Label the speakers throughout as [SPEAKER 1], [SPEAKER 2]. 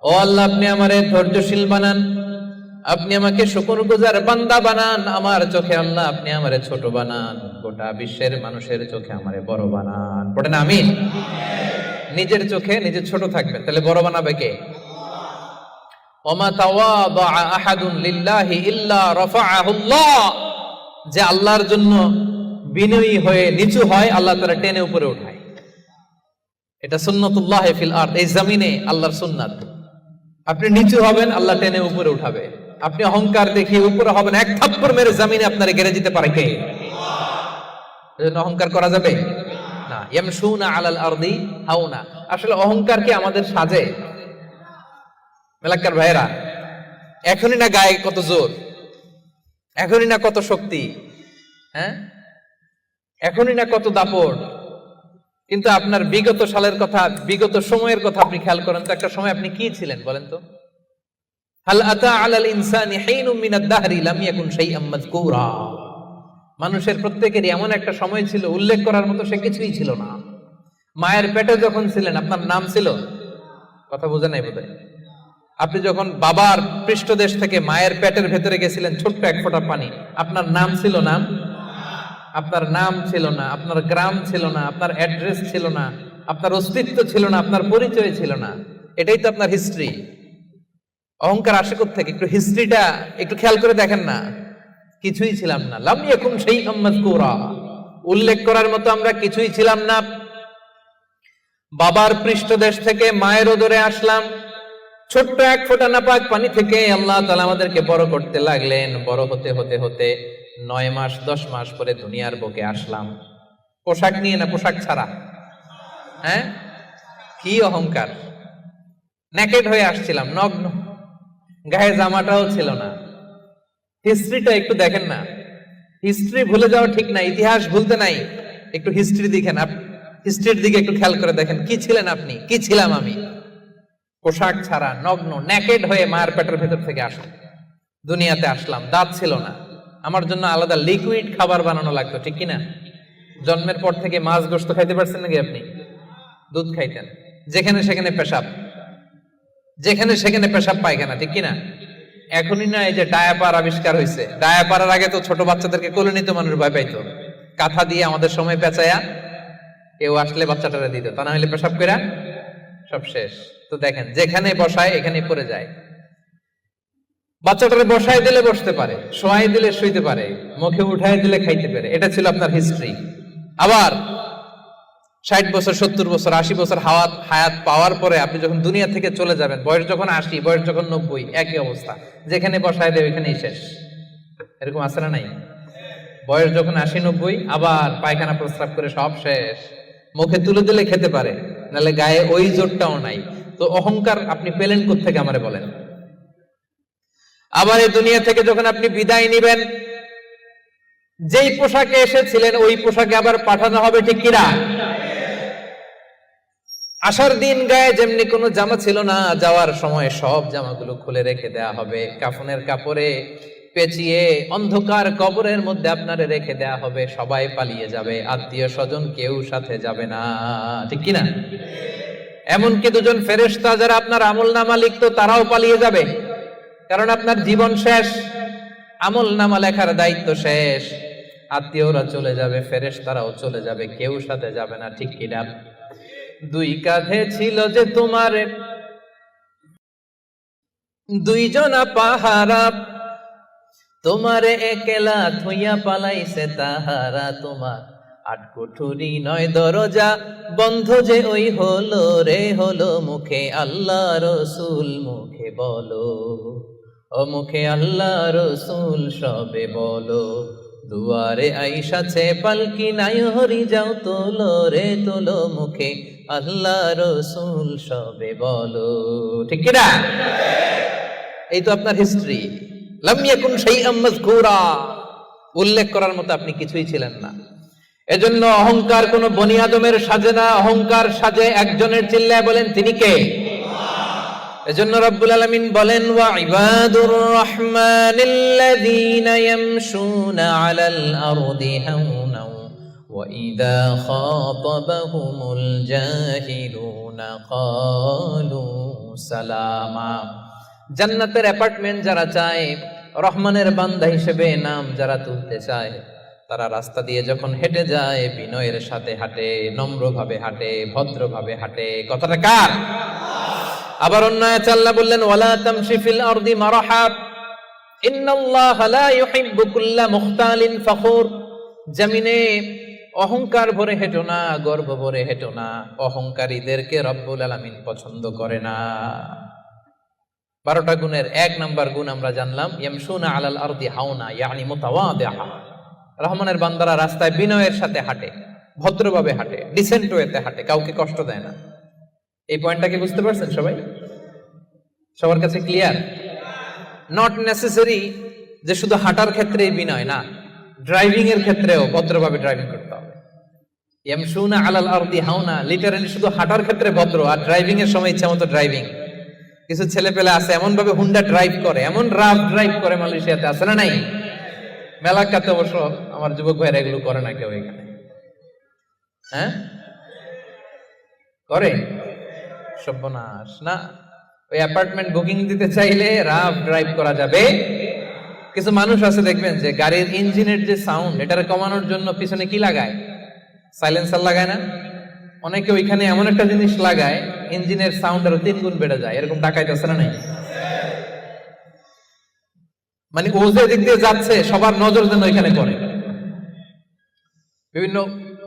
[SPEAKER 1] ও আল্লাহ, আপনি আমারে ধৈর্যশীল বানান, আপনি আমাকে শুকরগুজার বান্দা বানান। আমার চোখে আল্লাহ আপনি আমারে ছোট বানান, গোটা বিশ্বের মানুষের চোখে আমারে বড় বানান। পড়েন আমিন। নিজের চোখে নিজে ছোট থাকবেন, তাহলে বড় বানাবে কে? ওমা তাওয়াদা আহাদুন লিল্লাহি ইল্লা রাফাআহুল্লাহ। যে আল্লাহর জন্য বিনয়ী হয়ে নিচু হয়, আল্লাহ তাআলা টেনে উপরে উঠায়। এটা সুন্নাতুল্লাহ ফিল আরদ, এই জমিনে আল্লাহর সুন্নাত। আপনি নিচু হবেন, আল্লাহ টেনে উপরে উঠাবে। আপনি অহংকার দেখিয়ে উপরে হবেন, এক থাপ্পড় মেরে জমিনে আপনারে গেড়ে দিতে পারে কে? এজন্য অহংকার করা যাবে না। ইয়ামশুনা আলাল আরদি হাওনা। আসলে অহংকার কি আমাদের সাজে? মেলাক্কার ভাইরা, এখনই না গায়ে কত জোর, এখনই না কত শক্তি, হ্যাঁ, এখনই না কত দাপট, কিন্তু আপনার বিগত সালের কথা, বিগত সময়ের কথা আপনি খেয়াল করেন তো। একটা সময় আপনি কি ছিলেন বলেন তো? হাল আতা আলাল ইনসানি হিনুম মিনাদ দাহরি লাম ইয়াকুন শাইআম মাযকুরা। মানুষের প্রত্যেকেরই এমন একটা সময় ছিল, উল্লেখ করার মতো সে কিছুই ছিল না। মায়ের পেটে যখন ছিলেন, আপনার নাম ছিল? কথা বোঝে নাই বোধহয়। আপনি যখন বাবার পৃষ্ঠদেশ থেকে মায়ের পেটের ভেতরে গেছিলেন, ছোট্ট এক ফোঁটা পানি, আপনার নাম ছিল? নাম আপনার নাম ছিল না, আপনার গ্রাম ছিল না, আপনার অ্যাড্রেস ছিল না, আপনার অস্তিত্ব ছিল না, আপনার পরিচয় ছিল না। এটাই তো আপনার হিস্ট্রি। অহংকার আসে কোত্থেকে? একটু হিস্ট্রিটা একটু খেয়াল করে দেখেন না। কিছুই ছিলাম না। লাম ইয়াকুন শাইআম মাযকুরা, উল্লেখ করার মতো আমরা কিছুই ছিলাম না। বাবার পৃষ্ঠদেশ থেকে মায়ের উদরে আসলাম, ছোট্ট এক ফোঁটা নাপাক পানি থেকে আল্লাহ তাআলা আমাদেরকে বড় করতে লাগলেন। বড় হতে হতে হতে 9 মাস 10 মাস পরে দুনিয়ার বুকে আসলাম। পোশাক নিয়ে না, পোশাক ছাড়া। হ্যাঁ, কি অহংকার! নেকেড হয়ে আসছিলাম, নগ্ন, গায়ে জামাটাও ছিল না। হিস্ট্রিটা একটু দেখেন না। হিস্ট্রি ভুলে যাওয়া ঠিক না, ইতিহাস ভুলতে নাই। একটু হিস্ট্রি দেখেন, হিস্ট্রির দিকে একটু খেয়াল করে দেখেন। কি ছিলেন আপনি, কি ছিলাম আমি? পোশাক ছাড়া, নগ্ন, নেকেড হয়ে মায়ের পেটের ভেতর থেকে আসলাম, দুনিয়াতে আসলাম। দাঁত ছিল না, আমার জন্য আলাদা লিকুইড খাবার বানানো লাগতো, ঠিক কিনা? জন্মের পর থেকে মাছ গোশত খাইতে পারছেন নাকি আপনি? দুধ খাইতেন, যেখানে সেখানে পেশাব, যেখানে সেখানে পেশাব পায়খানা, ঠিক কিনা? এখনই না এই যে ডায়াপার আবিষ্কার হয়েছে, ডায়াপারের আগে তো ছোট বাচ্চাদেরকে কোলে নিতে মানুষ ভয় পাইতো। কাঁথা দিয়ে আমাদের সময় পেঁচায়া কেউ আসলে বাচ্চাটারে দিত, তা না হলে পেশাব কইরা সব শেষ। তো দেখেন, যেখানে বসায় এখানে পড়ে যায়। বাচ্চাটারে বসায় দিলে বসতে পারে, শোয়াই দিলে শুইতে পারে, মুখে উঠাই দিলে খাইতে পারে। এটা ছিল আপনার হিস্ট্রি। আবার 60 বছর 70 বছর 80 বছর হায়াত পাওয়ার পরে আপনি যখন দুনিয়া থেকে চলে যাবেন, বয়স যখন 80, বয়স যখন 90, একই অবস্থা, যেখানে বসায় দেয় ওইখানেই শেষ। এরকম আছে না নাই? বয়স যখন 80 90, আবার পায়খানা প্রস্রাব করে সব শেষ। মুখে তুলে দিলে খেতে পারে, নাহলে গায়ে ওই জোরটাও নাই। তো অহংকার আপনি পেলেন কোত্থেকে আমারে বলেন? আবার এই দুনিয়া থেকে যখন আপনি বিদায় নিবেন, যেই পোশাকে এসেছিলেন ওই পোশাকে আবার পাঠানো হবে, ঠিক কিনা? আসার দিন গায়ে যেমনি কোনো জামা ছিল না, যাওয়ার সময় সব জামাগুলো খুলে রেখে দেয়া হবে, কাফনের কাপড়ে পেঁচিয়ে অন্ধকার কবরের মধ্যে আপনারে রেখে দেয়া হবে। সবাই পালিয়ে যাবে, আত্মীয় স্বজন কেউ সাথে যাবে না, ঠিক কিনা? এমনকি দুজন ফেরেশতা যারা আপনার আমলনামা লিখতো তারাও পালিয়ে যাবে, কারণ আপনার জীবন শেষ, আমলনামা লেখার দায়িত্ব শেষ। আত্মীয়রা চলে যাবে, ফেরেশতারাও চলে যাবে, কেউ সাথে যাবে না, ঠিক কিনা? দুই কাঁধে ছিল যে তোমার দুইজনা পাহারা, তোমারে একলা থইয়া পালাইছে তাহারা। তোমার 8 কুঠুরি 9 দরজা বন্ধ যে ওই হলো রে হলো। মুখে আল্লাহ রসুল মুখে বলো, ও মুখে আল্লাহ রসুল সবে বলো। দুয়ারে আইসাছে পালকি নাই হরি যাও তোলো রে তোলো। মুখে আল্লাহ রসুল সবে বলো, ঠিক কিনা? এই তো আপনার হিস্ট্রি। লাম ইয়াকুন শাইআম মাযকুরা, উল্লেখ করার মতো আপনি কিছুই ছিলেন না। এজন্য অহংকার কোন বনি আদমের সাজে না, অহংকার সাজে একজনের। চিল্লায় বলেন তিনি কে? এজন্য রব্বুল আলামিন বলেন, ওয়া ইবাদুর রহমানিল্লাযীনা ইয়ামশুনা আলাল আরদি হাওনা وَإِذَا خَاطَبَهُمُ الْجَاهِلُونَ قَالُوا سَلَامًا। জান্নাতের অ্যাপার্টমেন্ট যারা চায়, রহমানের বান্দা হিসেবে নাম যারা তুলতে চায়, তারা রাস্তা দিয়ে যখন হেঁটে যায় বিনয়ের সাথে হাঁটে, নম্রভাবে হাঁটে, ভদ্রভাবে হাঁটে। কথাটা কার? আবার অন্য আয়াতে আল্লাহ বললেন, ওয়ালা তামশি ফিল আরদি মারহা ইন্নাল্লাহা লা ইউহিব্বু কুল্লা মুখতালিন ফখুর। জমিনে অহংকার ভরে হেঁটো না, গর্ব ভরে হেঁটো না, অহংকারীদেরকে রব্বুল আলামিন পছন্দ করে না। 12টা গুণের 1 নাম্বার গুণ আমরা জানলাম, ইয়ামশুনা আলাল আরদি হাওনা ইয়ানি মুতাওয়াদিআ। রহমানের বান্দারা রাস্তায় বিনয়ের সাথে হাঁটে, ভদ্রভাবে হাঁটে, ডিসেন্ট ওয়েতে হাঁটে, কাউকে কষ্ট দেয় না। এই পয়েন্টটাকে বুঝতে পারছেন সবাই? সবার কাছে ক্লিয়ার? নট নেসেসারি যে শুধু হাঁটার ক্ষেত্রেই বিনয়, না, ড্রাইভিং এর ক্ষেত্রেও ভদ্রভাবে ড্রাইভিং করতে হবে। ইয়ামশুনা আলাল আরদি হাওনা লিটারালি শুধু হাঁটার ক্ষেত্রে ভদ্র, আর ড্রাইভিং এর সময় ইচ্ছা মতো ড্রাইভিং। কিছু ছেলে পেলে আছে এমন ভাবে হুন্ডা ড্রাইভ করে, এমন রাফ ড্রাইভ করে, মালয়েশিয়াতে আছে না নাই? মেলাকাতে অবশ্য আমার যুবক ভাইরা এগুলো করে না কেউ এখানে। হ্যাঁ করে? সর্বনাশ না। ওই অ্যাপার্টমেন্ট বুকিং দিতে চাইলে রাফ ড্রাইভ করা যাবে। কিছু মানুষ আছে দেখবেন যে গাড়ির ইঞ্জিনের যে সাউন্ড, এটারে কমানোর জন্য পিছনে কি লাগায়? সাইলেন্সার লাগায় না? অনেকে ওইখানে এমন একটা জিনিস লাগায় ইঞ্জিনের সাউন্ড আরো 3 গুণ বেড়ে যায়। এরকম ডাকাইতেছে না নাই? মানে ও যে দিক দিয়ে যাচ্ছে সবার নজর যেন ওইখানে পড়ে। বিভিন্ন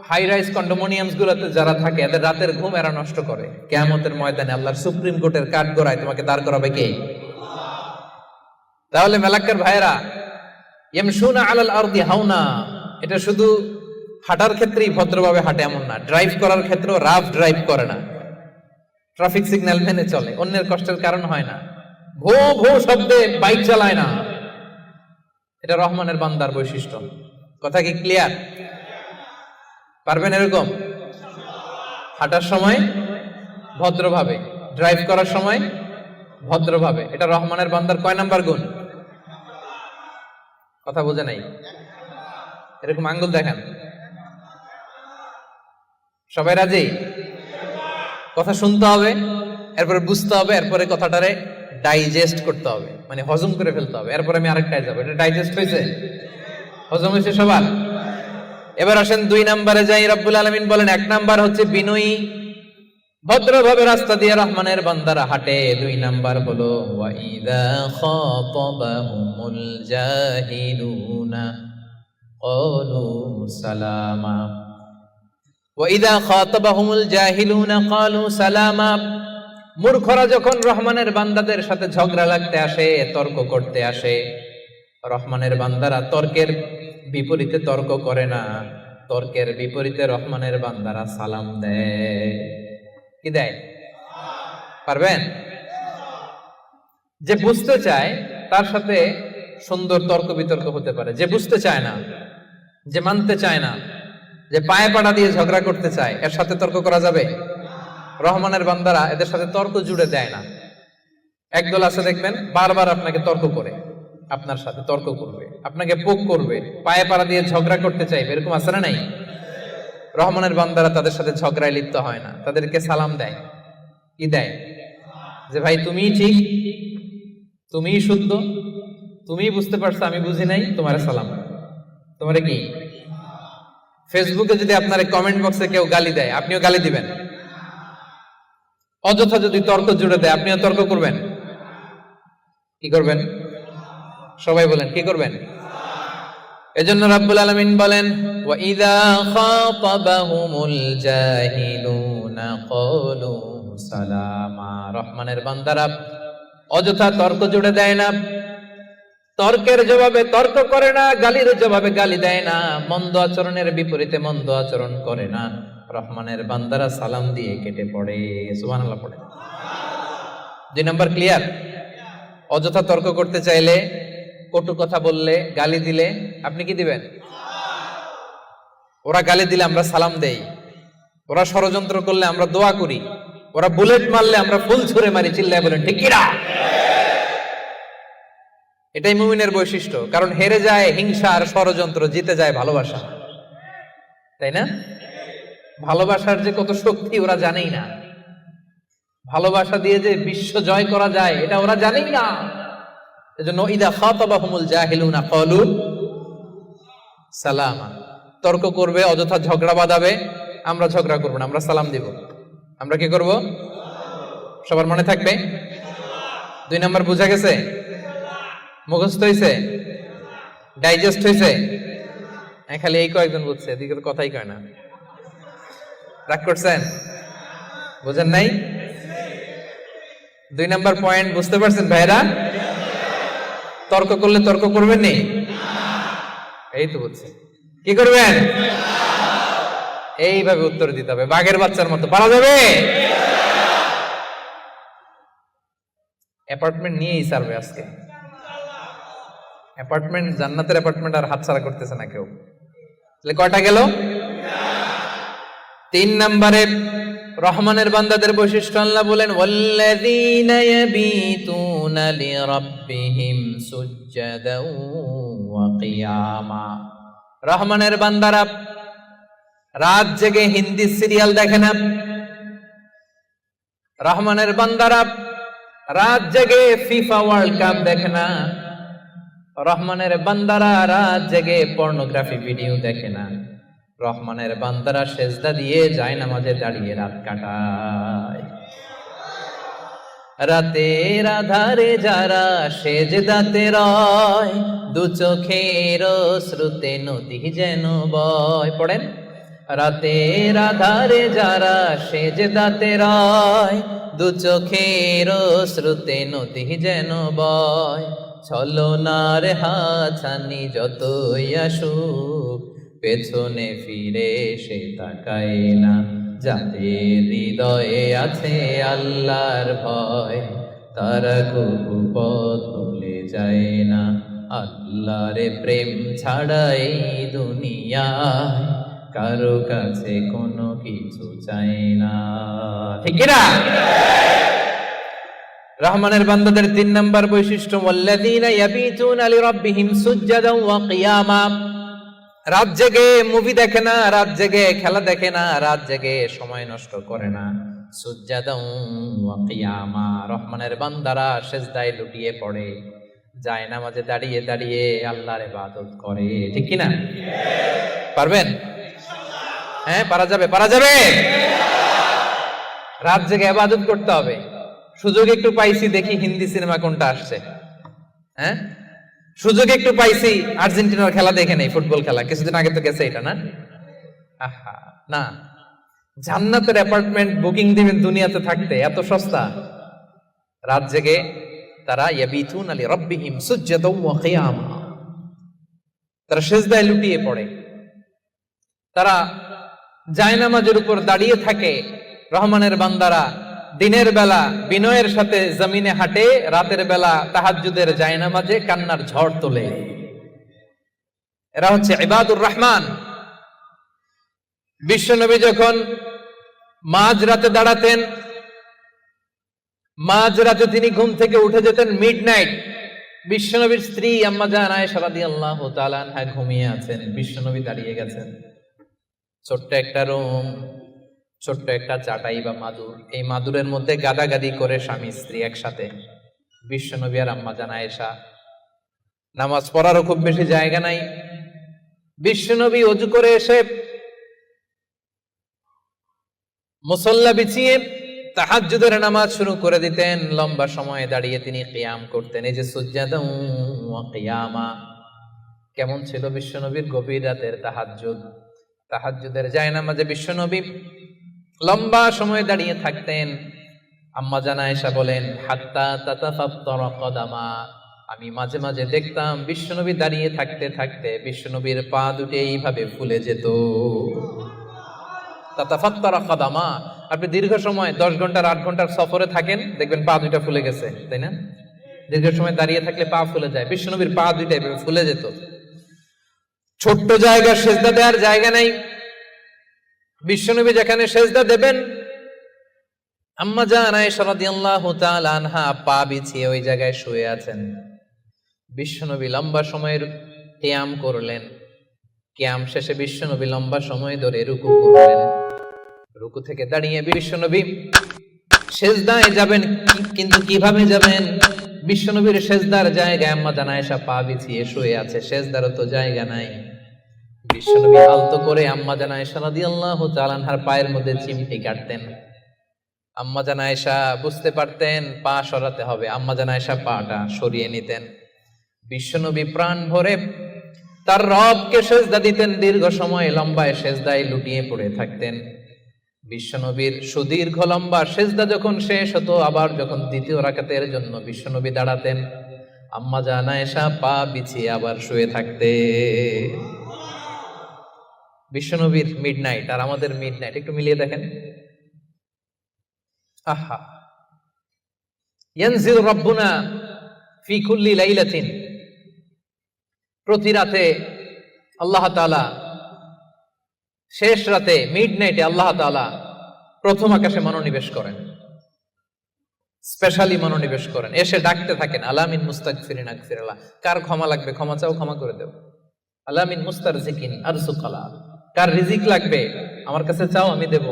[SPEAKER 1] হাই রাইজ কন্ডোমিনিয়ামস গুলোতে যারা থাকে এদের রাতের ঘুম এরা নষ্ট করে। কিয়ামতের ময়দানে আল্লাহর সুপ্রিম কোর্টের কাঠগড়ায় তোমাকে দাঁড় করাবে কে? তাহলে মেলাক্কার ভাইরা, ইয়ামশুনা আলাল আরদি হাওনা, এটা শুধু হাঁটার ক্ষেত্রেই ভদ্রভাবে হাঁটে এমন না, ড্রাইভ করার ক্ষেত্রেও রাফ ড্রাইভ করে না, ট্রাফিক সিগন্যাল মেনে চলে, অন্যের কষ্টের কারণ হয় না, ভো ভো শব্দে বাইক চালায় না। এটা রহমানের বান্দার বৈশিষ্ট্য। কথা কি ক্লিয়ার? পারবেন এরকম হাঁটার সময় ভদ্রভাবে, ড্রাইভ করার সময় ভদ্রভাবে? এটা রহমানের বান্দার কয় নাম্বার গুণ? কথা বোঝে নাই? এরকম আঙ্গুল দেখান। সবাই রাজি? কথা শুনতে হবে, এরপরে বুঝতে হবে, এরপরে কথাটারে ডাইজেস্ট করতে হবে, মানে হজম করে ফেলতে হবে। এরপরে আমি আরেকটায় যাবো। এটা ডাইজেস্ট হয়েছে? হজম হয়েছে সবার? এবার আসেন 2 নাম্বারে যাই। রব্বুল আলামিন বলেন 1 নাম্বার হচ্ছে বিনয়ী, ভদ্রভাবে রাস্তা দিয়ে রহমানের বান্দারা হাঁটে। 2 নাম্বার হলো ওয়াইদা খাতাবাহুমুল জাহিলুনা ক্বালু সালামা। ওয়াইদা খাতাবাহুমুল জাহিলুনা ক্বালু সালামা। মূর্খরা যখন রহমানের বান্দাদের সাথে ঝগড়া লাগতে আসে, তর্ক করতে আসে, রহমানের বান্দারা তর্কের বিপরীতে তর্ক করে না, তর্কের বিপরীতে রহমানের বান্দারা সালাম দেয়। কি দেয়? পারবেন? যে বুঝতে চায় তার সাথে সুন্দর তর্ক বিতর্ক হতে পারে। যে বুঝতে চায় না, যে মানতে চায় না, যে পায়ে পাড়া দিয়ে ঝগড়া করতে চায়, এর সাথে তর্ক করা যাবে? রহমানের বান্দারা এদের সাথে তর্ক জুড়ে দেয় না। একদল আছে দেখবেন বারবার আপনাকে তর্ক করে, আপনার সাথে তর্ক করবে, আপনাকে পোক করবে, পায়ে পাড়া দিয়ে ঝগড়া করতে চাইবে। এরকম আছে না নাই? রহমানের বান্দারা তাদের সাথে ঝগড়ায় লিপ্ত হয় না, তাদেরকে সালাম দেয়। কি দেয়? যে ভাই তুমিই ঠিক, তুমিই শুদ্ধ, তুমিই বুঝতে পারছো, আমি বুঝি নাই, তোমার সালাম। তোমারে কি? ফেসবুকে যদি আপনার কমেন্ট বক্সে কেউ গালি দেয়, আপনিও গালি দিবেন? অযথা যদি তর্ক জুড়ে দেয়, আপনিও তর্ক করবেন? কি করবেন? সবাই বলেন কি করবেন? এজন্য রাব্বুল আলামিন বলেন ওয়াইদা খাতাবাহুমুল জাহিলুনা ক্বালু সালামা। রহমানের বান্দারা অযথা তর্ক জুড়ে দেয় না, তর্কের জবাবে তর্ক করে না, গালির জবাবে গালি দেয় না, মন্দ আচরণের বিপরীতে মন্দ আচরণ করে না। রহমানের বান্দারা সালাম দিয়ে কেটে পড়ে। সুবহানাল্লাহ পড়ে। 2 নাম্বার ক্লিয়ার? অযথা তর্ক করতে চাইলে, কটু কথা বললে, গালি দিলে আপনি কি দিবেন? ওরা গালি দিলে আমরা সালাম দেই, ওরা ষড়যন্ত্র করলে আমরা দোয়া করি, ওরা বুলেট মারলে আমরা ফুল ছুঁড়ে মারি, চিল্লায় বলেন ঠিক কিনা? এটাই মুমিনের বৈশিষ্ট্য। কারণ হেরে যায় হিংসা আর ষড়যন্ত্র, জিতে যায় ভালোবাসা। তাই না? ভালোবাসার যে কত শক্তি ওরা জানেই না, ভালোবাসা দিয়ে যে বিশ্ব জয় করা যায় এটা ওরা জানেই না। এজন্য ইদা খাতাবাহুমুল জাহিলুনা ক্বালু সালামা। তর্ক করবে, অযথা ঝগড়া বাঁধাবে, আমরা ঝগড়া করব না, আমরা সালাম দিব। আমরা কি করব? সবার মনে থাকবে? 2 নাম্বার বুঝা গেছে? মুখস্থ হইছে? ডাইজেস্ট হইছে? খালি এই কয়েকজন বুঝছে, এদিকে তো কথাই কয় না। রাগ করছেন? বুঝেন নাই? 2 নাম্বার পয়েন্ট বুঝতে পারছেন ভাইরা? তর্ক করলে তর্ক করবেন নি? এই তো বুঝছে। কি করবেন? এইভাবে উত্তর দিতে হবে, বাঘের বাচ্চার মতো। পারা যাবে? অ্যাপার্টমেন্ট নিয়েই সার্ভে আজকে। অ্যাপার্টমেন্ট, জান্নাতের অ্যাপার্টমেন্ট আর হাতছাড়া করতেছে না কেউ। তাহলে কয়টা গেল? 3 নম্বরে রহমানের বান্দাদের বৈশিষ্ট্য আল্লাহ বলেন, ওয়াল্লাযীনা ইয়াবীতুনা লিরাব্বিহিম সুজদাও ওয়া কিয়ামা। রহমানের বান্দারা রাত জেগে হিন্দি সিরিয়াল দেখে না। রহমানের বান্দারা রাত জেগে ফিফা ওয়ার্ল্ড কাপ দেখে না। রহমানের বান্দারা রাত জেগে পর্নোগ্রাফি ভিডিও দেখে না। রহমানের বান্দারা সেজদা দিয়ে যায় নামাজে দাঁড়িয়ে রাত কাটায়। রাতের আধারে যারা সেজদাতে রয়, দু চোখের শ্রুতে নদী যেন বয়। পড়েন, রাতের আধারে যারা সেজদাতে রয়, দু চোখের শ্রুতে নদী যেন বয়। ছলনার হাতছানি যতই আসুক, পেছনে ফিরে সে তাকায় না। যাদের হৃদয়ে আছে আল্লাহর ভয়, তারা কবু পথ ভুলে যায় না। আল্লাহর প্রেম ছাড়া এই দুনিয়ায় কারো কাছে কোনো কিছু চাই না। ঠিক না? রহমানের বান্দাদের 3 নাম্বার বৈশিষ্ট্য, ওয়াল্লাযীনা ইয়াবীতুনা লিরাব্বিহিম সুজদাও ওয়া কিয়ামা। রাত জেগে মুভি দেখে না, রাত জেগে খেলা দেখে না, রাত জেগে সময় নষ্ট করে না। সুজদাও ওয়া কিয়ামা। রহমানের বান্দারা সিজদায় লুটিয়ে পড়ে, যায় নামাজে দাঁড়িয়ে দাঁড়িয়ে আল্লাহর ইবাদত করে। ঠিক কি না? পারবেন? হ্যাঁ, পারা যাবে? পারা যাবে? রাত জেগে ইবাদত করতে হবে। সুযোগ একটু পাইছি, দেখি হিন্দি সিনেমা কোনটা আসছে। হ্যাঁ, সুযোগ একটু পাইছি, আর্জেন্টিনার খেলা দেখে নেই, ফুটবল খেলা কিছুদিন আগে তো গেছে এটা না। আহা না, জান্নাতের অ্যাপার্টমেন্ট বুকিং দিবেন দুনিয়াতে থাকতে, এত সস্তা। রাত জেগে তারা ইয়াবিতুনা লিরাব্বিহিম সুজদাও ওয়া কিয়ামা, তারা সিজদায় লুটিয়ে পড়ে, তারা জায়নামাজের উপর দাঁড়িয়ে থাকে। রহমানের বান্দারা দিনের বেলা বিনয়ের সাথে জমিনে হাঁটে, রাতের বেলা তাহাজ্জুদের জায়নামাজে কান্নার ঝড় তোলে। এরা হচ্ছে ইবাদুর রহমান। বিশ্বনবী যখন মাঝরাতে দাঁড়াতেন, মাঝরাতে তিনি ঘুম থেকে উঠে যেতেন মিডনাইট। বিশ্বনবীর স্ত্রী আম্মা জান আয়েশা রাদিয়াল্লাহু তাআলা আনহা ঘুমিয়ে আছেন, বিশ্বনবী দাঁড়িয়ে গেছেন। ছোট্ট একটা রুম, ছোট্ট একটা চাটাই বা মাদুর, এই মাদুরের মধ্যে গাদাগাদি করে স্বামী স্ত্রী একসাথে। বিশ্বনবী আর আম্মা জান আয়েশা, নামাজ পড়ারও খুব বেশি জায়গা নাই। বিশ্বনবী ওযু করে এসে মুসল্লা বিছিয়ে তাহাজ্জুদের নামাজ শুরু করে দিতেন। লম্বা সময় দাঁড়িয়ে তিনি কিয়াম করতেন। এই যে সুজদাও ওয়া কিয়ামা, কেমন ছিল বিশ্বনবীর গভীর রাতের তাহাজ্জুদ। তাহাজ্জুদের জায়নামাজে বিশ্বনবী লম্বা সময় দাঁড়িয়ে থাকতেন। আম্মা জান আয়েশা বলেন, হাত্তা তাতাফাত্তারা কদামা, আমি মাঝে মাঝে দেখতাম বিশ্বনবী দাঁড়িয়ে থাকতে থাকতে বিশ্বনবীর পা দুটো এইভাবে ফুলে যেত। তাতাফাত্তারা কদামা, আপনি দীর্ঘ সময় 10 ঘন্টার 8 ঘন্টার সফরে থাকেন, দেখবেন পা দুইটা ফুলে গেছে, তাই না? দীর্ঘ সময় দাঁড়িয়ে থাকলে পা ফুলে যায়। বিশ্বনবীর পা দুইটা এভাবে ফুলে যেত। ছোট্ট জায়গা, সেজদা দেওয়ার জায়গা নাই। বিশ্বনবী যেখানে সেজদা দেবেন, আম্মা জান আয়েশা রাদিয়াল্লাহু তাআলা আনহা পা বিছিয়ে ওই জায়গায় শুয়ে আছেন। বিশ্বনবী লম্বা সময়ের কিয়াম করলেন। কিয়াম শেষে বিশ্বনবী লম্বা সময় ধরে রুকু করলেন। রুকু থেকে দাঁড়িয়ে বিশ্বনবী সেজদায় যাবেন, কিন্তু কিভাবে যাবেন? বিশ্বনবীর সেজদার জায়গায় আম্মা জান আয়েশা পা বিছিয়ে শুয়ে আছে, সেজদারও তো জায়গা নাই। বিশ্বনবী আলতো করে আম্মা জান আয়েশা রাদিয়াল্লাহু তাআলা আনহার পায়ের মধ্যে চিমটি কাটতেন। আম্মা জান আয়েশা বুঝতে পারতেন পা সরাতে হবে, আম্মা জান আয়েশা পাটা সরিয়ে নিতেন। বিশ্বনবী প্রাণ ভরে তার রবকে সেজদা দিতেন, দীর্ঘ সময় লম্বায় সেজদায় লুটিয়ে পড়ে থাকতেন। বিশ্বনবীর সুদীর্ঘ লম্বা সেজদা যখন শেষ হতো, আবার যখন দ্বিতীয় রাকাতের জন্য বিশ্বনবী দাঁড়াতেন, আম্মা জান আয়েশা পা বিছিয়ে আবার শুয়ে থাকতে। বিশ্বনবীর মিডনাইট আর আমাদের মিডনাইট একটু মিলিয়ে দেখেন। আহা, ইয়ানজিল রাব্বুনা ফি কুল্লি লাইলাতিন, প্রতি রাতে আল্লাহ তাআলা, শেষ রাতে মিডনাইটে আল্লাহ তাআলা প্রথম আকাশে মনোনিবেশ করেন, স্পেশালি মনোনিবেশ করেন, এসে ডাকতে থাকেন, আলামিন মুস্তাগফিরিন আগফিরাল্লাহ, কার ক্ষমা লাগবে ক্ষমা চাও, ক্ষমা করে দেব। আলামিন মুস্তারজিকিন আরজুকালা, কার রিজিক লাগবে আমার কাছে চাও আমি দেব।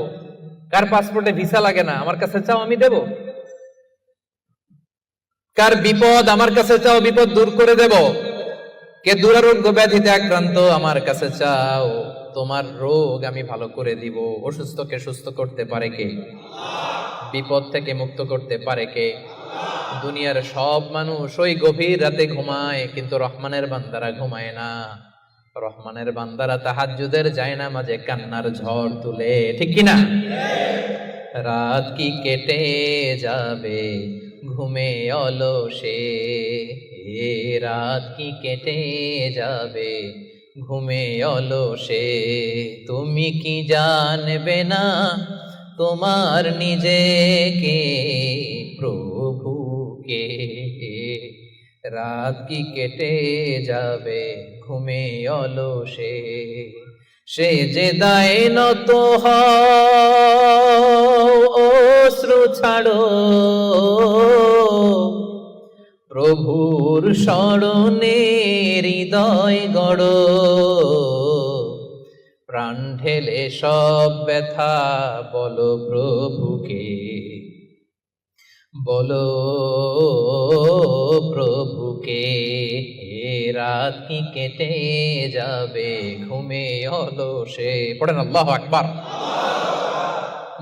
[SPEAKER 1] কার পাসপোর্টে ভিসা লাগে না আমার কাছে চাও আমি দেব। কার বিপদ আমার কাছে চাও, বিপদ দূর করে দেব। কে দুরারোগ্য ব্যাধিতে আক্রান্ত আমার কাছে চাও, তোমার রোগ আমি ভালো করে দিব। অসুস্থকে সুস্থ করতে পারে কে? বিপদ থেকে মুক্ত করতে পারে কে? দুনিয়ার সব মানুষ ওই গভীর রাতে ঘুমায়, কিন্তু রহমানের বান্দারা ঘুমায় না। রহমানের বান্দারা তাহাজ্জুদের জায়নামাজে কান্নার ঝড় তুলে, ঠিক কিনা? রাত কি কেটে যাবে ঘুমে অলসে, রাত কি কেটে যাবে ঘুমে অলসে, তুমি কি জানবে না তোমার নিজেকে প্রভুকে। রাত কি কেটে যাবে ঘুমে অলসে, সে যে দায় নত অশ্রু ছাড়ো, প্রভুর স্মরণে হৃদয় গড়ো, প্রাণ ঢেলে সব ব্যথা বলো প্রভুকে, বলো প্রভুকে। রাত কি কেটে যাবে ঘুমে অলসে, পড়েন আল্লাহু আকবার।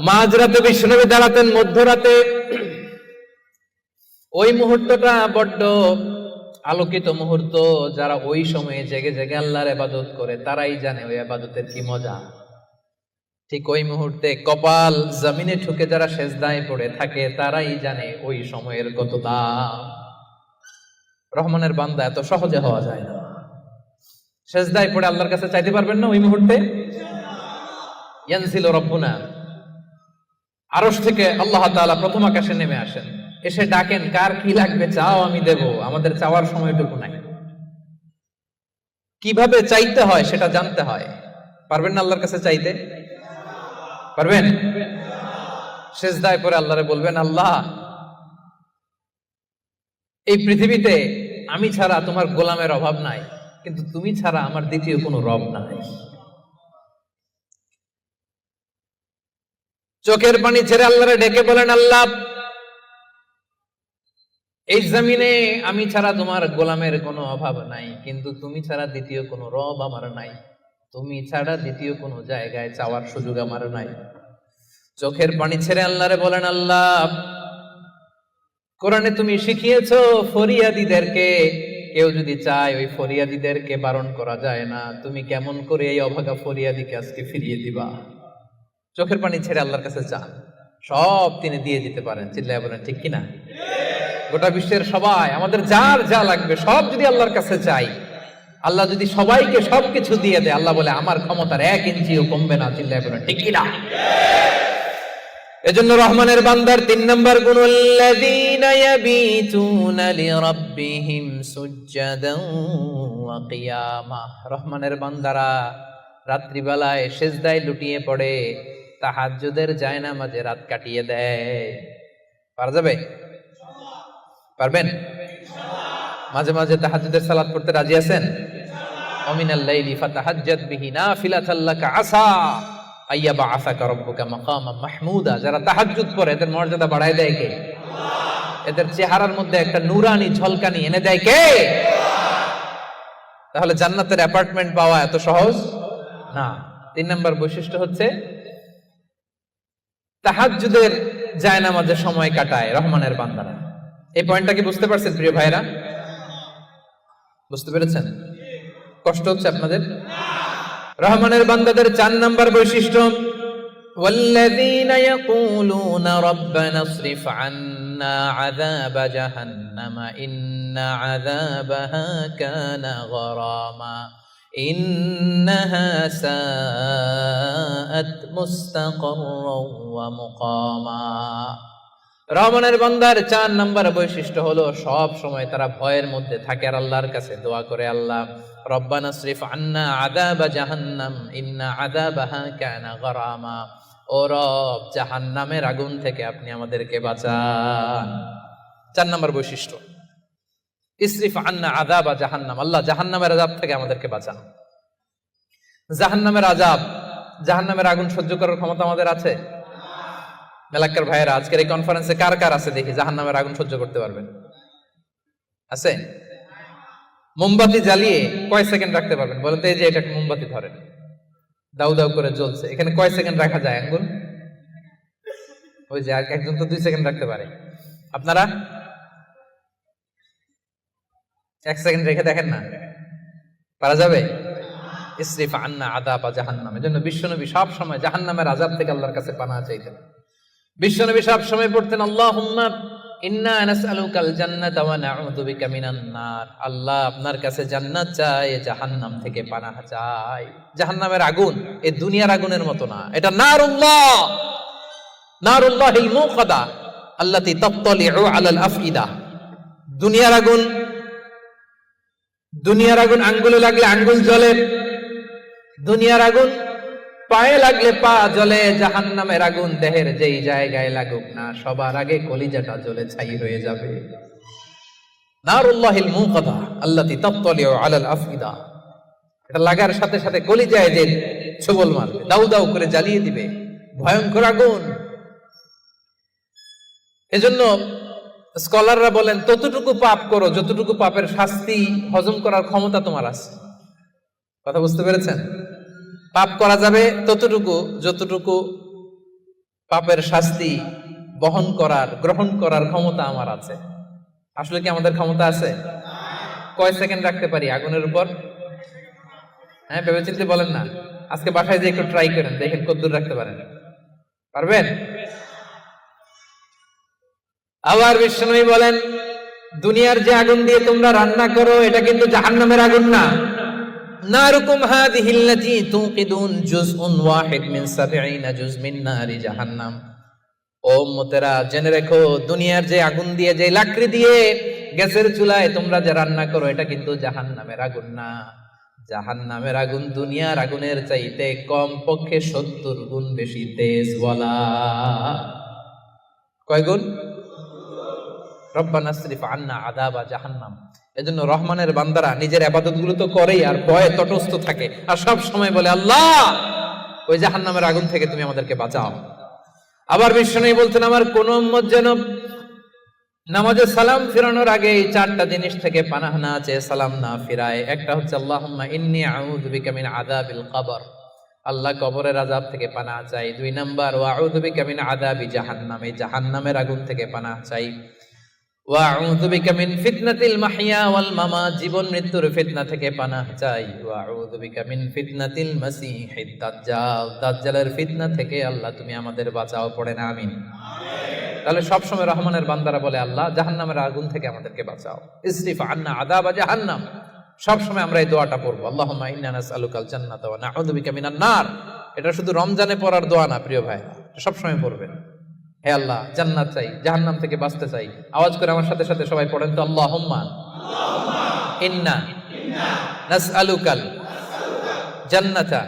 [SPEAKER 1] মাঝরাতে বিশ্বনবী দাঁড়াতেন, মধ্যরাতে। ওই মুহূর্তটা বড্ড আলোকিত মুহূর্ত। যারা ওই সময়ে জেগে জেগে আল্লাহর ইবাদত করে তারাই জানে ওই ইবাদতের কি মজা। ঠিক ওই মুহূর্তে কপাল জমিনে ঠুকে যারা সেজদায় পড়ে থাকে তারাই জানে ওই সময়ের কত দাম। রহমানের বান্দা এত সহজে হওয়া যায় না। সেজদায় পড়ে আল্লাহর কাছে চাইতে পারবেন না ওই মুহূর্তে? ইয়ানজিলু রাব্বুনা, আরশ থেকে আল্লাহ তাআলা প্রথম আকাশে নেমে আসেন, এসে ডাকেন, কার কি লাগবে চাও আমি দেব। আমাদের চাওয়ার সময়টুকু নাই, কিভাবে চাইতে হয় সেটা জানতে হয়। পারবেন না আল্লাহর কাছে চাইতে? পারবেন? সেজদায় পড়ে আল্লাহরে বলবেন, আল্লাহ এই পৃথিবীতে আমি ছাড়া তোমার গোলামের অভাব নাই, কিন্তু তুমি ছাড়া আমার দ্বিতীয় কোনো রব নাই। চোখের পানি ছেড়ে আল্লাহরে ডেকে বলেন, আল্লাহ এই জমিনে আমি ছাড়া তোমার গোলামের কোনো অভাব নাই, কিন্তু তুমি ছাড়া দ্বিতীয় কোনো রব আমার নাই। তুমি ছাড়া দ্বিতীয় কোনো জায়গায় চাওয়ার সুযোগ আমার নাই। চোখের পানি ছেড়ে আল্লাহরে বলেন, আল্লাহ কোরআনে তুমি শিখিয়েছো ফরিয়াদীদেরকে কেউ যদি চায় ওই ফরিয়াদীদেরকে বারণ করা যায় না, তুমি কেমন করে এই অভাগা ফরিয়াদীকে আজকে ফিরিয়ে দিবা। চোখের পানি ছেড়ে আল্লাহর কাছে চান, সব তিনি দিয়ে দিতে পারেন। চিল্লায় বলেন ঠিক কিনা? গোটা বিশ্বের সবাই, আমাদের যার যা লাগবে সব যদি আল্লাহর কাছে চাই, আল্লাহ যদি সবাইকে সবকিছু দিয়ে দেয়, আল্লাহ বলে আমার ক্ষমতার 1 ইঞ্চিও কমবে না। চিল্লায় বলেন ঠিক কিনা? এজন্য রহমানের বান্দার 3 নম্বর গুণ, আল্লাযীনা ইয়াবিতুনা লিরাব্বিহিম সুজদান ওয়া কিয়ামা। রহমানের বান্দারা রাত্রি বেলায় সেজদায় লুটিয়ে পড়ে, তাহাজ্জুদের জায়নামাজে রাত কাটিয়ে দেয়। পারা যাবে? পারবেন? মাঝে মাঝে তাহাজ্জুদের সালাত পড়তে রাজি আছেন? ওয়া মিনাল লাইলি ফাতাহাজ্জাদ বিহি নাফিলাতাল লাকা আসা আইয়াবআসাকা রাব্বুকা মাকামান মাহমুদা। যারা তাহাজ্জুদ পড়ে এদের মর্যাদা বাড়ায় দেয় কে? এদের চেহারার মধ্যে একটা নূরানি ঝলকানি এনে দেয় কে? তাহলে জান্নাতের অ্যাপার্টমেন্ট পাওয়া এত সহজ না। 3 নম্বর বৈশিষ্ট্য হচ্ছে তাহাজ্জুদের জায়নামাজে সময় কাটায় রহমানের বান্দারা। এই পয়েন্টটা কি বুঝতে পারছেন প্রিয় ভাইরা? বুঝতে পেরেছেন? কষ্ট হচ্ছে আপনাদের? রহমানের বান্দাদের 4 নম্বর বৈশিষ্ট্য والذين يقولون ربنا اصرف عنا عذاب جهنم إن عذابها كان غراما إنها ساءت مستقرا ومقاما। রহমানের বান্দার 4 নম্বর বৈশিষ্ট্য হলো সব সময় তারা ভয়ের মধ্যে থাকে আর আল্লাহর কাছে দোয়া করে, আল্লাহ রব্বানা সরিফ আন্না আযাবা জাহান্নাম ইন্না আযাবাহা কানা গরামা। ও রব, জাহান্নামের আগুন থেকে আপনি আমাদেরকে বাঁচান। 4 নম্বর বৈশিষ্ট্য ইসরিফ আন্না আযাবা জাহান্নাম, আল্লাহ জাহান্নামের আযাব থেকে আমাদেরকে বাঁচান। জাহান্নামের আযাব, জাহান্নামের আগুন সহ্য করার ক্ষমতা আমাদের আছে? মেলাক্কার ভাইয়েরা, আজকের এই কনফারেন্সে কার কার আছে দেখি জাহান্নামের আগুন সহ্য করতে পারবেন? আছে? মোমবাতি জ্বালিয়ে কয় সেকেন্ড রাখতে পারবেন বলেন তো? এই যে এটা মোমবাতি ধরেন, দাউ দাউ করে জ্বলছে, এখানে কয় সেকেন্ড রাখা যায় আঙ্গুল? ওই যে একজন তো 2 সেকেন্ড রাখতে পারে, আপনারা 1 সেকেন্ড রেখে দেখেন না, পারা যাবে? ইসরিফ আন্না আযাবা জাহান্নাম। এজন্য বিশ্বনবী সব সময় জাহান্নামের আযাব থেকে আল্লাহর কাছে পানাহ চাইতেন। বিশ্বনবী সব সময় পড়তেন আল্লাহুম্মা ইন্না নাসআলুকাল জান্নাতা ওয়া নাউযু বিকা মিনান নার। আল্লাহ, আপনার কাছে জান্নাত চাই, জাহান্নাম থেকে পানাহ চাই। জাহান্নামের আগুন এই দুনিয়ার আগুনের মতো না, এটা নারুল্লাহ, নারুল্লাহিল মুকাদা আল্লাতী তাত্তালিউ আলাল আফইদা। দুনিয়ার আগুন, দুনিয়ার আগুন আঙ্গুলে লাগলে আঙ্গুল জ্বলে, দুনিয়ার আগুন পায়ে লাগলে পা জ্বলে। জাহান্নামের আগুন দেহের যেই জায়গায় লাগুক না, সবার আগে কলিজাটা জ্বলে ছাই হয়ে যাবে। নারুল্লাহিল মুকাদা আল্লাতী তাত্তালিউ আলাল আফইদা, এটা লাগার সাথে সাথে কলিজায় যে ছোবল মারবে, দাউ দাউ করে জ্বালিয়ে দিবে, ভয়ঙ্কর আগুন। এজন্য স্কলাররা বলেন ততটুকু পাপ করো যতটুকু পাপের শাস্তি হজম করার ক্ষমতা তোমার আছে। কথা বুঝতে পেরেছেন? পাপ করা যাবে ততটুকু যতটুকু পাপের শাস্তি বহন করার, গ্রহণ করার ক্ষমতা আমার আছে। আসলে কি আমাদের ক্ষমতা আছে? কয় সেকেন্ড রাখতে পারি আগুনের উপর? হ্যাঁ, ভেবে চিন্তে বলেন না। আজকে বাসায় যে একটু ট্রাই করেন, দেখেন কতদূর রাখতে পারেন। পারবেন? আবার বিশ্বনবী বলেন দুনিয়ার যে আগুন দিয়ে তোমরা রান্না করো এটা কিন্তু জাহান্নামের আগুন না। নারুকুম হাযিহিল্লাতী তুকিদুন জুজউন ওয়াহিদ মিন 70 জুজ মিন নারি জাহান্নাম। ও উম্মতেরা, জেনে রেখো দুনিয়ার যে আগুন দিয়ে, যে লাকড়ি দিয়ে গ্যাসের চুলায় তোমরা যে রান্না করো এটা কিন্তু জাহান্নামের আগুন না। জাহান্নামের আগুন দুনিয়ার আগুনের চাইতে কম পক্ষে 70 গুণ বেশি তেজ। বলা কয় গুণ? রব্বানা সরিফ আন্না আযাবা জাহান্নাম। এজন্য রহমানের বান্দারা নিজের ইবাদতগুলো তো করেই আর ভয়ে তটস্থ থাকে আর সব সময় বলে আল্লাহ ওই জাহান্নামের আগুন থেকে তুমি আমাদেরকে বাঁচাও। আবার বিশ্বনবী বলছেন আমার কোন উম্মত যেন নামাজে সালাম ফিরানোর আগে এই 4টা জিনিস থেকে পানাহ না চেয়ে সালাম না ফিরায়। একটা হচ্ছে আল্লাহুম্মা ইন্নী আউযু বিকা মিন আযাবিল কবর, আল্লাহ কবরের আযাব থেকে পানাহ চাই। 2 নাম্বার ওয়া আউযু বিকা মিন আযাবি জাহান্নাম, এই জাহান্নামের আগুন থেকে পানাহ চাই। ওয়া আউযু বিকা মিন ফিতনাতিল মাহইয়া ওয়াল মামাত, জীবন মৃত্যুর ফিতনা থেকে পানাহ চাই। ওয়া আউযু বিকা মিন ফিতনাতিল মাসীহিদ দাজ্জাল, দাজ্জালের ফিতনা থেকে আল্লাহ তুমি আমাদের বাঁচাও। পড়েন আমিন। তাহলে সবসময় রহমানের বান্দারা বলে আল্লাহ জাহান্নামের আগুন থেকে আমাদেরকে বাঁচাও। ইসরিফ আন্না আযাবা জাহান্নাম। সবসময় আমরা এই দোয়াটা পড়বো, আল্লাহুম্মা ইন্না নাসআলুকাল জান্নাতা ওয়া নাউযু বিকা মিনান নার। এটা শুধু রমজানে পড়ার দোয়া না প্রিয় ভাই, সবসময় পড়বেন। হে আল্লাহ জান্নাত চাই, জাহান্নাম থেকে বাঁচতে চাই। আওয়াজ করে আমার সাথে সাথে সবাই পড়েন তো, আল্লাহুম্মা ইন্না নাসআলুকাল জান্নাতা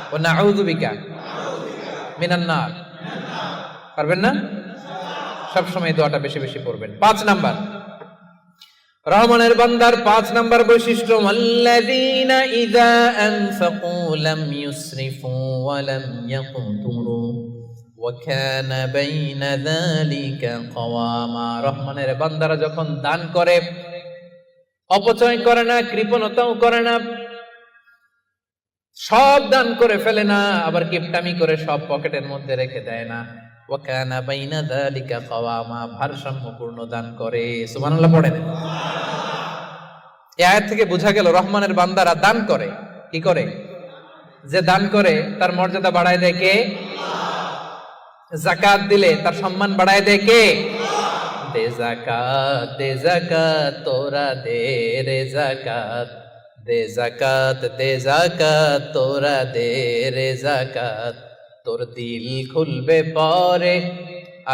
[SPEAKER 1] ওয়া নাউযু বিকা মিনান নার। পারবেন না? সবসময় দোয়াটা বেশি বেশি পড়বেন। 5 নাম্বার রহমানের বান্দার 5 নাম্বার বৈশিষ্ট্য, আল্লাযীনা ইযা আনফাকু লাম ইউসরিফু ওয়া লাম ইয়াকতুরু ওয়া কানা বাইনা যালিকা কাওয়ামা। রহমানের বান্দারা যখন দান করে অপচয় করে না, কৃপণতাও করে না, সব দান করে ফেলে না, আবার কিপটামি করে সব পকেটের মধ্যে রেখে দেয় না। ওয়া কানা বাইনা যালিকা কাওয়ামা, ভারসাম্যপূর্ণ দান করে। সুবহানাল্লাহ পড়েন। এই আয়াত থেকে বোঝা গেল রহমানের বান্দারা দান করে। কি করে? যে দান করে তার মর্যাদা বাড়ায় দেয় কে? যাকাত দিলে তার সম্মান বাড়ায় দেয় কে? দে যাকাত, দে যাকাত, তোরা দে রে যাকাত, দে যাকাত, দে যাকাত, তোরা দে রে যাকাত, তোর দিল খুলবে পরে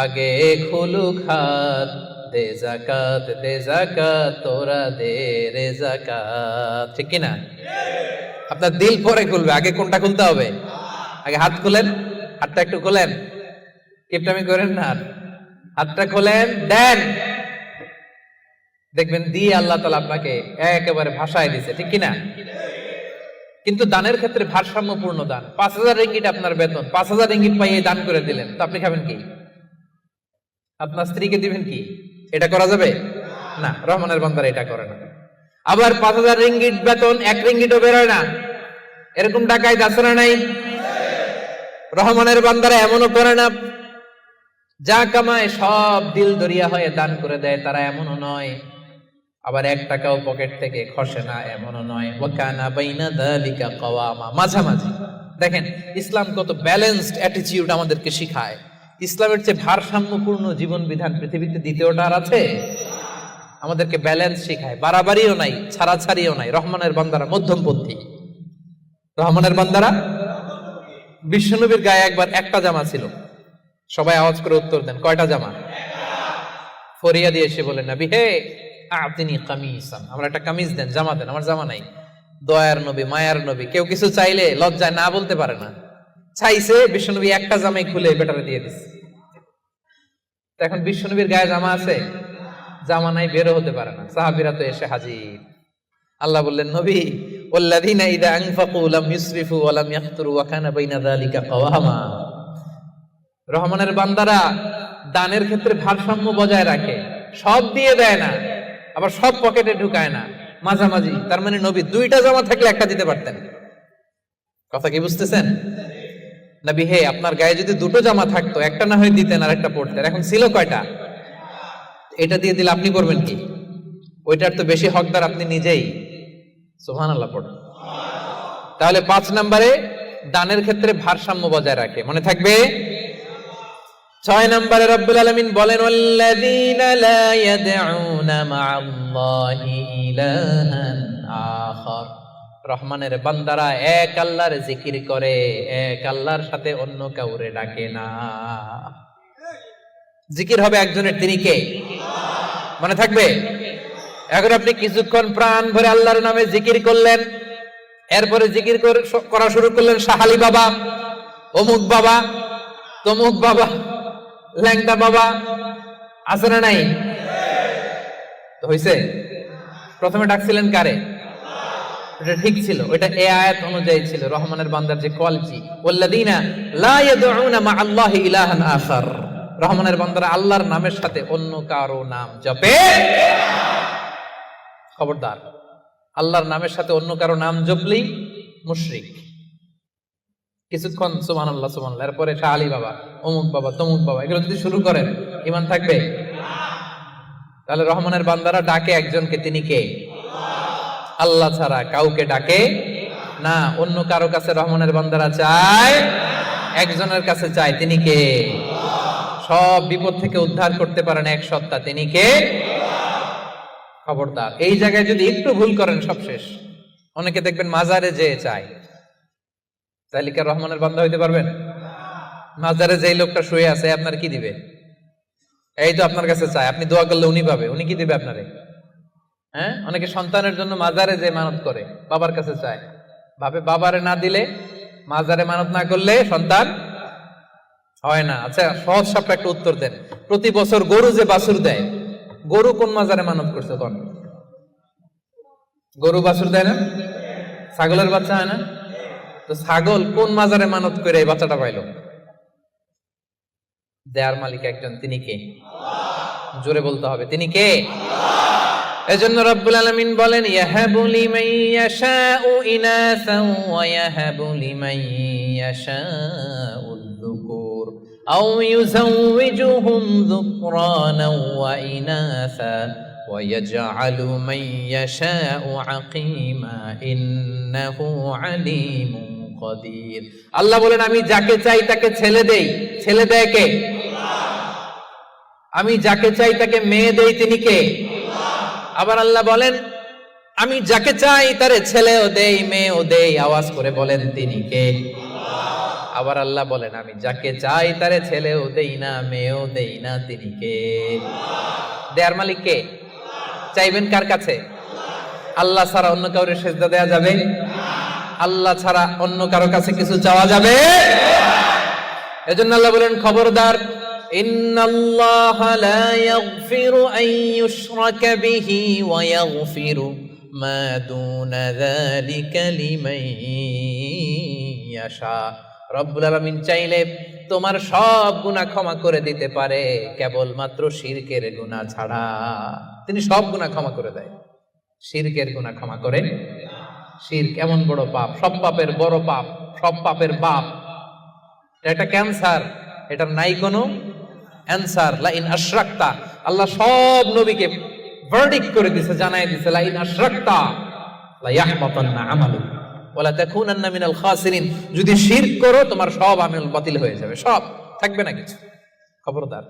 [SPEAKER 1] আগে খুলুক হাত, দে যাকাত, দে যাকাত, তোরা দে রে যাকাত। ঠিক কি না? আপনার দিল পরে খুলবে, আগে কোনটা খুলতে হবে? আগে হাত খুলেন, হাতটা একটু খোলেন, কিপটামি করেন না, হাতটা খোলেন, দেন, দেখবেন দিয়ে আল্লাহ তাআলা আপনাকে একেবারে ভাষায় দিছে। ঠিক কি না? কিন্তু দানের ক্ষেত্রে ভারসাম্যপূর্ণ দান। 5,000 রিঙ্গিট আপনার বেতন, 5,000 রিঙ্গিট পাইয়ে দান করে দিলেন, তো আপনি খাবেন কি? আপনার স্ত্রীকে দিবেন কি? এটা করা যাবে না। রহমানের বান্দারা এটা করে না। আবার 5,000 রিঙ্গিট বেতন, 1 রিঙ্গিটও বেরোয় না, এরকম টাকায় যাচ্ছে না নাই? রহমানের বান্দারা এমনও করে না, যা কামায় সব দিল দরিয়া হয়ে দান করে দেয়, তারা এমনও নয়। আবার 1 টাকাও পকেট থেকে খসে না, এমনও নয়। ওয়া কানা বাইনা যালিকা কাওয়ামা, মাঝামাঝি। দেখেন ইসলাম কত ব্যালেন্সড অ্যাটিটিউড আমাদেরকে শিখায়। ইসলামের চেয়ে ভারসাম্যপূর্ণ জীবন বিধান পৃথিবীতে দ্বিতীয়টা আর আছে? আমাদেরকে ব্যালেন্স শিখায়, বাড়াবাড়িও নাই, ছাড়াছাড়িও নাই। রহমানের বান্দারা মধ্যমপন্থী। রহমানের বান্দারা, বিশ্বনবীর গায়ে একবার একটা জামা ছিল। সবাই আওয়াজ করে উত্তর দেন, কয়টা জামা? ফরিয়া দিয়ে এসে বলেন, নবী হে আতিনি কামিসান, আমার একটা কামিজ দেন, জামা দেন, আমার জামা নাই। দয়ার নবী, মায়ার নবী, কেউ কিছু চাইলে লজ্জায় না বলতে পারে না। চাইছে, বিশ্বনবী একটা জামাই খুলে বেটারে দিয়ে দিচ্ছে। এখন বিশ্বনবীর গায়ে জামা আছে, জামা নাই, বেরো হতে পারে না। সাহাবীরা তো এসে হাজির। আল্লাহ বললেন, নবী ওয়াল্লাযীনা ইযা আনফাকু লাম ইউসরিফু ওয়া লাম ইয়াকতুরু ওয়া কানা বাইনা যালিকা কাওয়ামা। রহমানের বান্দারা দানের ক্ষেত্রে ভারসাম্য বজায় রাখে, সব দিয়ে দেয় না, আবার সব পকেটে ঢুকায় না, মাঝামাঝি। তার মানে নবী 2টা জামা থাকলে একটা দিতে পারতেন। কথা কি বুঝতেছেন? নবী হে, আপনার গায়ে যদি 2টো জামা থাকতো, একটা না হয় দিতেন আর একটা পরতেন। এখন ছিল কয়টা? এটা দিয়ে দিলে আপনি করবেন কি? ওইটার তো বেশি হকদার আপনি নিজেই। সুবহানাল্লাহ পড়। তাহলে 5 নম্বরে দানের ক্ষেত্রে ভারসাম্য বজায় রাখে, মনে থাকবে। 6 নম্বরে রব্বুল আলামিন বলেন, ওয়াল্লাযীনা লা ইয়াদউনা মা'আল্লাহি ইলাহান আখার। রহমানের বান্দারা এক আল্লাহর জিকির করে, এক আল্লাহর সাথে অন্য কাউরে ডাকে না। জিকির হবে একজনের, তিনি কে? মনে থাকবে। এখন আপনি কিছুক্ষণ প্রাণ ভরে আল্লাহর নামে জিকির করলেন, এরপরে জিকির করা শুরু করলেন শাহালি বাবা, অমুক বাবা, তমুক বাবা, ল্যাংটা বাবা, আছে না নাই? তো হইছে? প্রথমে ডাকছিলেন কারে? এটা ঠিক ছিল, ওইটা এই আয়াত অনুযায়ী ছিল। রহমানের বান্দার যে কোয়ালিটি, ওয়াল্লাযীনা লা ইয়াদউনা মা'আল্লাহি ইলাহান আখার। রহমানের বান্দারা আল্লাহর নামের সাথে অন্য কারো নাম জপে। খবরদার, আল্লাহর নামের সাথে অন্য কারো নাম জপলেই মুশরিক। কিছুক্ষণ সুবহানাল্লাহ সুবহানাল্লাহ, এরপরে শাহালি বাবা, অমুক বাবা, তমুক বাবা, এগুলো যদি শুরু করেন, ঈমান থাকবে? তাহলে রহমানের বান্দারা ডাকে একজনকে, তিনি কে? আল্লাহ ছাড়া কাউকে ডাকে না। অন্য কারো কাছে রহমানের বান্দারা চায়, একজনের কাছে চায়, তিনি কে? সব বিপদ থেকে উদ্ধার করতে পারেন এক সত্তা, তিনি কে? খবরদার, এই জায়গায় যদি একটু ভুল করেন সব শেষ। অনেকে দেখবেন মাজারে যেয়ে চায়, তাহলে কি রহমানের বান্দা হইতে পারবেন? মাজারে যেই লোকটা শুয়ে আছে, আপনার কি দিবে? এই তো আপনার কাছে চায়, আপনি দোয়া করলে উনি পাবে, উনি কি দিবে আপনারে? হ্যাঁ, অনেকে সন্তানের জন্য মাজারে যে মানত করে, বাবার কাছে চায়, ভাবে বাবারে না দিলে, মাজারে মানত না করলে সন্তান হয় না। আচ্ছা, সহজ সাপটা একটা উত্তর দেন। প্রতি বছর গরু যে বাছুর দেয়, গরু কোন মাজারে মানত করছে? কোন? গরু বাছুর দেয় না? ছাগলের বাচ্চা হয় না? তো ছাগল কোন মাজারে মানত করে এই বাচ্চাটা পাইলো? দেয়ার মালিক একজন, তিনি কে? জোরে বলতে হবে, তিনি কে? এজন্য রব্বুল আলামিন বলেন, ইয়াহাবু লিমান ইয়াশাউ ইনাসান ওয়া ইয়াহাবু লিমান ইয়াশাউ যুকুর আও ইউযাওয়িজুহুম যুকরানান ওয়া ইনাসা ওয়া ইয়াজআলু মান ইয়াশাউ আকীমা ইন্নাহু আলীমুন কাদির। আল্লাহ বলেন, আমি যাকে চাই তাকে ছেলে দেই। ছেলে দেয় কে? আমি যাকে চাই তাকে মেয়ে দেই, তিনি কে? আবার আল্লাহ বলেন, আমি যাকে চাই তারে ছেলেও দেই মেয়েও দেই। আওয়াজ করে বলেন, তিনি কে? আবার আল্লাহ বলেন, আমি যাকে চাই তারে ছেলেও দেই না মেয়েও দেই না, তিনি কে? দেয়ার মালিক কে? চাইবেন কার কাছে? আল্লাহ ছাড়া অন্য কাউরে সেজদা দেয়া যাবে? আল্লাহ ছাড়া অন্য কারো কাছে কিছু চাওয়া যাবে? এজন্য আল্লাহ বলেন, খবরদার, ইন্নাল্লাহা লা ইয়াগফিরু আন ইউশরাকা বিহি ওয়া ইয়াগফিরু মা দুনা যালিকা লিমান ইয়াশা। রব্বুল আলামিন চাইলে তোমার সব গুনাহ ক্ষমা করে দিতে পারে, কেবলমাত্র শিরকের গুনাহ ছাড়া। তিনি সব গুনাহ ক্ষমা করে দেয়, শিরকের গুনাহ ক্ষমা করে। শিরক এমন বড় পাপ, সব পাপের বড় পাপ, সব পাপের বাপ। এটা একটা ক্যান্সার, এটার নাই কোনো অ্যানসার। লা ইন আশরাকতা, আল্লাহ সব নবীকে ভার্ডিক্ট করে দিয়েছে, জানাই দিয়েছে, লা ইন আশরাকতা লা ইয়াহবাতান্না আমালুক ওয়া লা তাকুনান্না মিনাল খাসিরিন। যদি শিরক করো তোমার সব আমল বাতিল হয়ে যাবে, সব থাকবে না কিছু। খবরদার।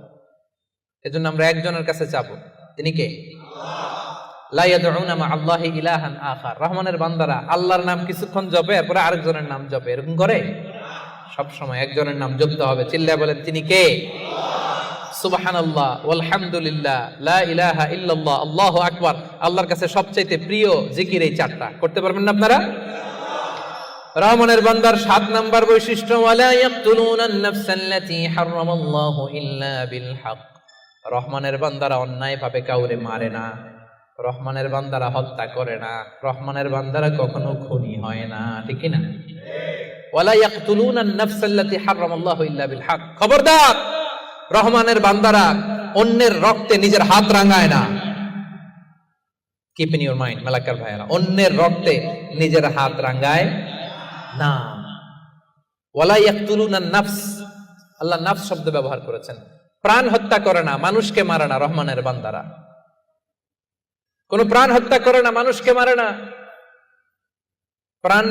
[SPEAKER 1] এজন্য আমরা একজনের কাছে চাবো, তিনি কে? লা ইয়াদউনা মা আল্লাহি ইলাহান আখার। রহমানের বান্দারা আল্লাহর নাম কিছুক্ষণ জপে, এরপরে আরেকজনের নাম জপে, এরকম করে? সব সময় একজনের নাম জপতে হবে। চিল্লায় বলেন, তিনি কে? সুবহানাল্লাহ ওয়ালহামদুলিল্লাহ লা ইলাহা ইল্লাল্লাহ আল্লাহু আকবার। আল্লাহর কাছে সবচেয়ে প্রিয় জিকির এই চারটা। করতে পারবেন না আপনারা? রহমানের বান্দার 7 নাম্বার বৈশিষ্ট্য, ওয়ালা ইয়াকতুলুনান নাফসাল্লাতী হারামাল্লাহু ইল্লা বিল হক। রহমানের বান্দারা অন্যায় ভাবে কাউরে মারে না, রহমানের বান্দারা হত্যা করে না, রহমানের বান্দারা কখনো খুনি হয় না, ঠিক কি না? ওয়ালা ইয়াকতুলুনান নাফসাল্লাতী হারামাল্লাহু ইল্লা বিল হক। খবরদার, রহমানের বান্দারা অন্যের রক্তে নিজের হাত রাঙায় না। Keep in your mind Malakar ভাইরা, অন্যের রক্তে নিজের হাত রাঙায় না। ওয়ালা ইয়াকতুলুনান নাফস, আল্লাহ নাফস শব্দ ব্যবহার করেছেন। প্রাণ হত্যা করে না, মানুষকে মারে না। রহমানের বান্দারা কোন প্রাণ হত্যা করে না, মানুষকে মারে না। প্রাণ